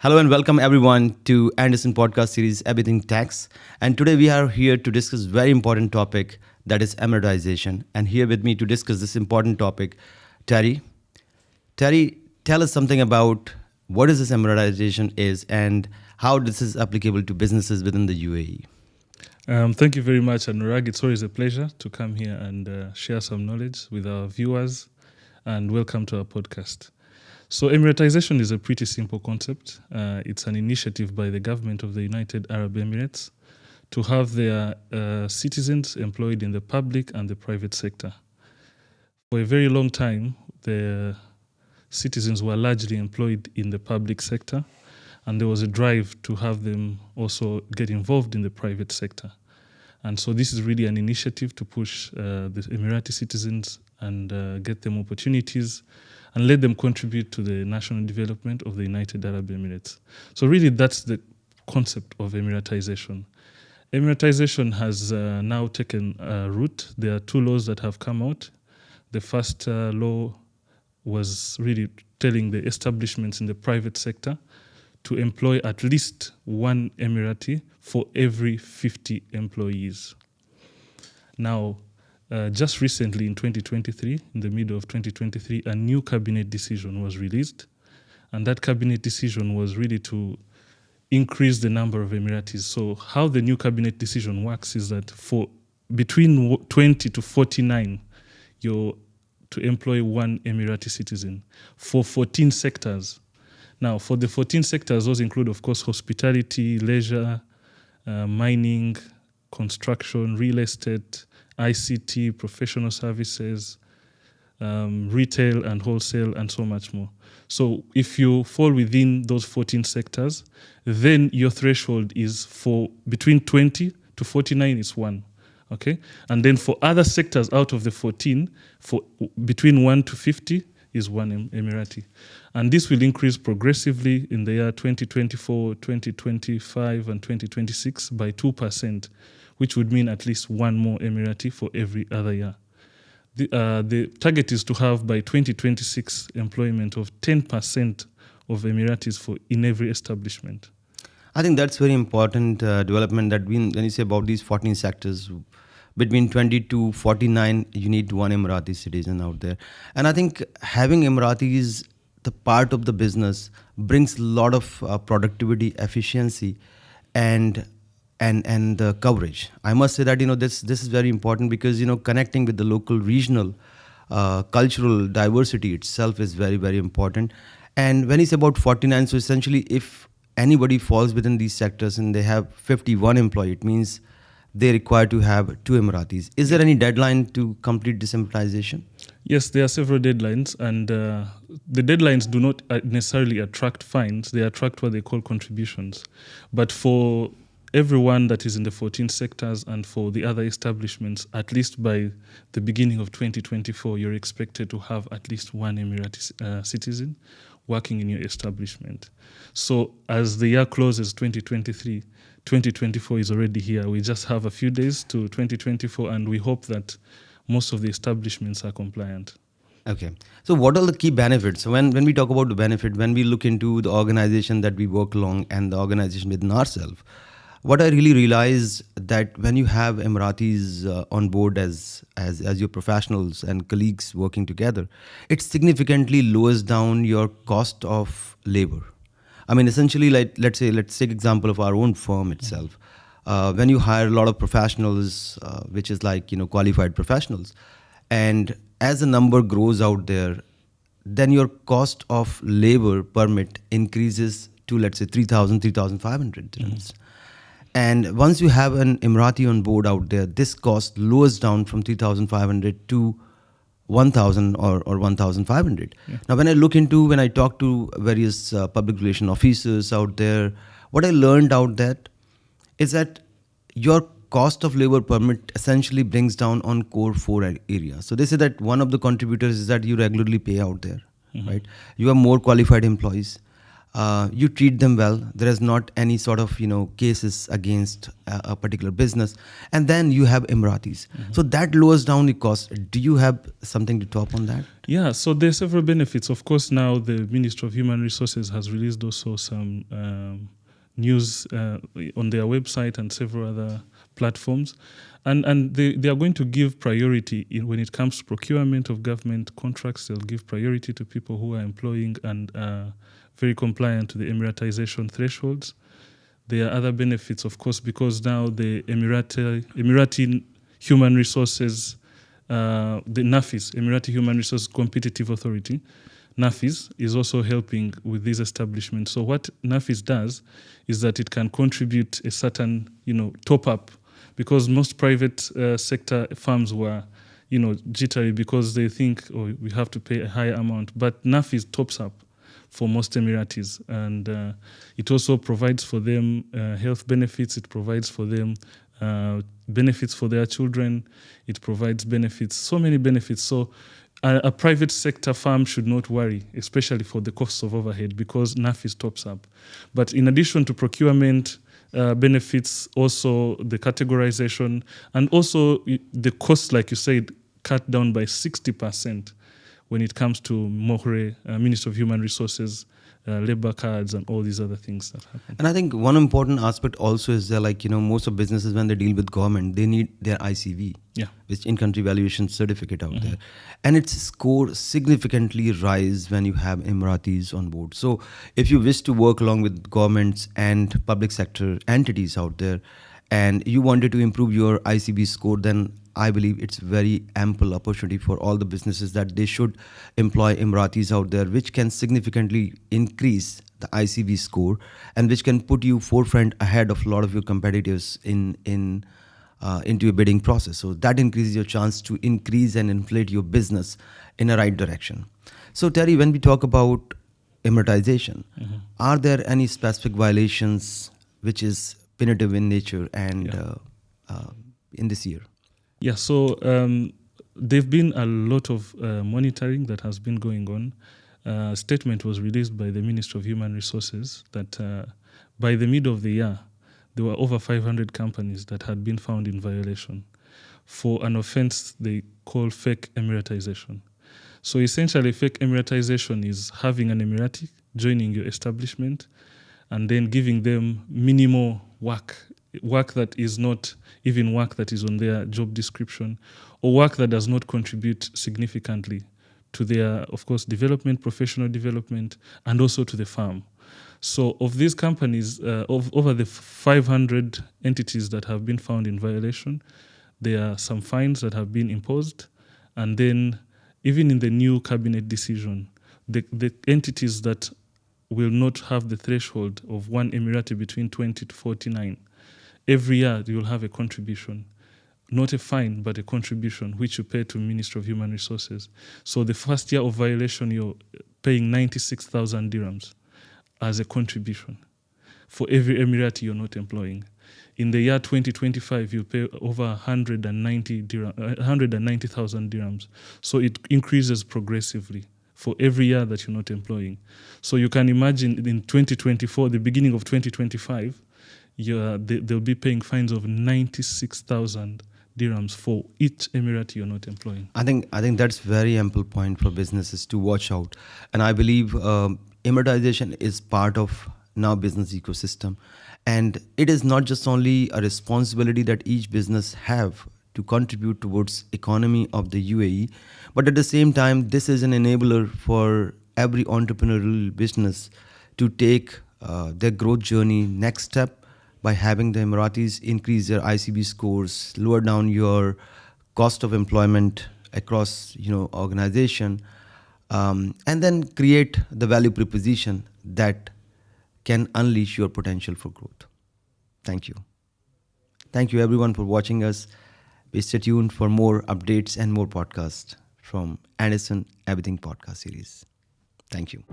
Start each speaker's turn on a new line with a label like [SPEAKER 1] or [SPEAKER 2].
[SPEAKER 1] Hello and welcome everyone to Anderson podcast series Everything Tax. And today we are here to discuss very important topic that is Emiratisation. And here with me to discuss this important topic, Terry. Terry, tell us something about what is this Emiratisation is and how this is applicable to businesses within the UAE.
[SPEAKER 2] Thank you very much, Anurag. It's always a pleasure to come here and share some knowledge with our viewers. And welcome to our podcast. So Emiratisation is a pretty simple concept. It's an initiative by the government of the United Arab Emirates to have their citizens employed in the public and the private sector. For a very long time, the citizens were largely employed in the public sector, and there was a drive to have them also get involved in the private sector. And so this is really an initiative to push the Emirati citizens and get them opportunities and let them contribute to the national development of the United Arab Emirates. So really that's the concept of Emiratisation. Emiratisation has now taken root. There are two laws that have come out. The first law was really telling the establishments in the private sector to employ at least one Emirati for every 50 employees. Now, just recently in 2023, in the middle of 2023, a new cabinet decision was released. And that cabinet decision was really to increase the number of Emiratis. So how the new cabinet decision works is that for between 20 to 49, you're to employ one Emirati citizen for 14 sectors. Now, for the 14 sectors, those include, of course, hospitality, leisure, mining, construction, real estate, ICT, professional services, retail and wholesale, and so much more. So if you fall within those 14 sectors, then your threshold is for between 20 to 49 is one. Okay? And then for other sectors out of the 14, for between 1 to 50 is one Emirati. And this will increase progressively in the year 2024, 2025, and 2026 by 2%, which would mean at least one more Emirati for every other year. The target is to have by 2026 employment of 10% of Emiratis in every establishment.
[SPEAKER 1] I think that's very important development that when you say about these 14 sectors, between 20 to 49, you need one Emirati citizen out there. And I think having Emiratis, the part of the business, brings a lot of productivity, efficiency, and the coverage. I must say that this is very important because connecting with the local regional cultural diversity itself is very, very important. And when it's about 49, so essentially if anybody falls within these sectors and they have 51 employees, it means they require to have two Emiratis. Is there any deadline to complete Emiratisation?
[SPEAKER 2] Yes, there are several deadlines, and the deadlines do not necessarily attract fines. They attract what they call contributions. But for everyone that is in the 14 sectors and for the other establishments, at least by the beginning of 2024, you're expected to have at least one Emirati citizen working in your establishment. So as the year closes 2023, 2024 is already here. We just have a few days to 2024, and we hope that most of the establishments are compliant.
[SPEAKER 1] Okay. So what are the key benefits? So when we talk about the benefit, when we look into the organization that we work along and the organization within ourselves, what I really realized that when you have Emiratis on board as your professionals and colleagues working together, it significantly lowers down your cost of labor. I mean, essentially, like let's take example of our own firm itself. When you hire a lot of professionals, which is like qualified professionals, and as the number grows out there, then your cost of labor permit increases to let's say 3,500 dirhams. And once you have an Emirati on board out there, this cost lowers down from 3,500 to 1,000 or 1,500. Yeah. Now, when I talk to various public relation officers out there, what I learned out that is that your cost of labor permit essentially brings down on core 4 areas. So they say that one of the contributors is that you regularly pay out there, right? You have more qualified employees. you treat them well. There is not any sort of cases against a particular business, and then you have Emiratis. So that lowers down the cost. Do you have something to top on that?
[SPEAKER 2] Yeah, so there's several benefits. Of course, now the Ministry of Human Resources has released also some news on their website and several other platforms. And they are going to give priority when it comes to procurement of government contracts. They'll give priority to people who are employing and very compliant to the Emiratization thresholds. There are other benefits, of course, because now the Emirati Human Resources, the NAFIS, Emirati Human Resources Competitive Authority, NAFIS, is also helping with these establishments. So what NAFIS does is that it can contribute a certain, top up, because most private sector firms were, jittery because they think, oh, we have to pay a higher amount. But NAFIS tops up for most Emiratis, and it also provides for them health benefits. It provides for them benefits for their children. It provides benefits, so many benefits. So a private sector firm should not worry, especially for the costs of overhead, because NAFIS tops up. But in addition to procurement benefits, also the categorization, and also the costs, like you said, cut down by 60% when it comes to MOHRE, Ministry of Human Resources, labor cards, and all these other things that happen.
[SPEAKER 1] And I think one important aspect also is that, most of businesses, when they deal with government, they need their ICV, which in-country valuation certificate out there. And its score significantly rise when you have Emiratis on board. So if you wish to work along with governments and public sector entities out there, and you wanted to improve your ICB score, then I believe it's very ample opportunity for all the businesses that they should employ Emiratis out there, which can significantly increase the ICV score and which can put you forefront ahead of a lot of your competitors into a bidding process. So that increases your chance to increase and inflate your business in a right direction. So Terry, when we talk about Emiratization, are there any specific violations which is punitive in nature and in this year?
[SPEAKER 2] Yeah, so there've been a lot of monitoring that has been going on. A statement was released by the Ministry of Human Resources that by the middle of the year, there were over 500 companies that had been found in violation for an offense they call fake Emiratization. So essentially, fake Emiratization is having an Emirati joining your establishment and then giving them minimal work that is not even work that is on their job description, or work that does not contribute significantly to their, of course, development, professional development, and also to the firm. So of these companies, over the 500 entities that have been found in violation, there are some fines that have been imposed. And then even in the new cabinet decision, the entities that will not have the threshold of one Emirati between 20 to 49, every year you will have a contribution, not a fine, but a contribution, which you pay to Ministry of Human Resources. So the first year of violation, you're paying 96,000 dirhams as a contribution for every Emirati you're not employing. In the year 2025, you pay over 190,000 dirhams. So it increases progressively for every year that you're not employing. So you can imagine in 2024, the beginning of 2025, they'll be paying fines of 96,000 dirhams for each Emirati you're not employing.
[SPEAKER 1] I think that's very ample point for businesses to watch out. And I believe Emiratization is part of now business ecosystem. And it is not just only a responsibility that each business have to contribute towards economy of the UAE, but at the same time, this is an enabler for every entrepreneurial business to take their growth journey next step by having the Emiratis increase their ICB scores, lower down your cost of employment across organization, and then create the value proposition that can unleash your potential for growth. Thank you. Thank you everyone for watching us. Stay tuned for more updates and more podcasts from Anderson Everything Podcast Series. Thank you.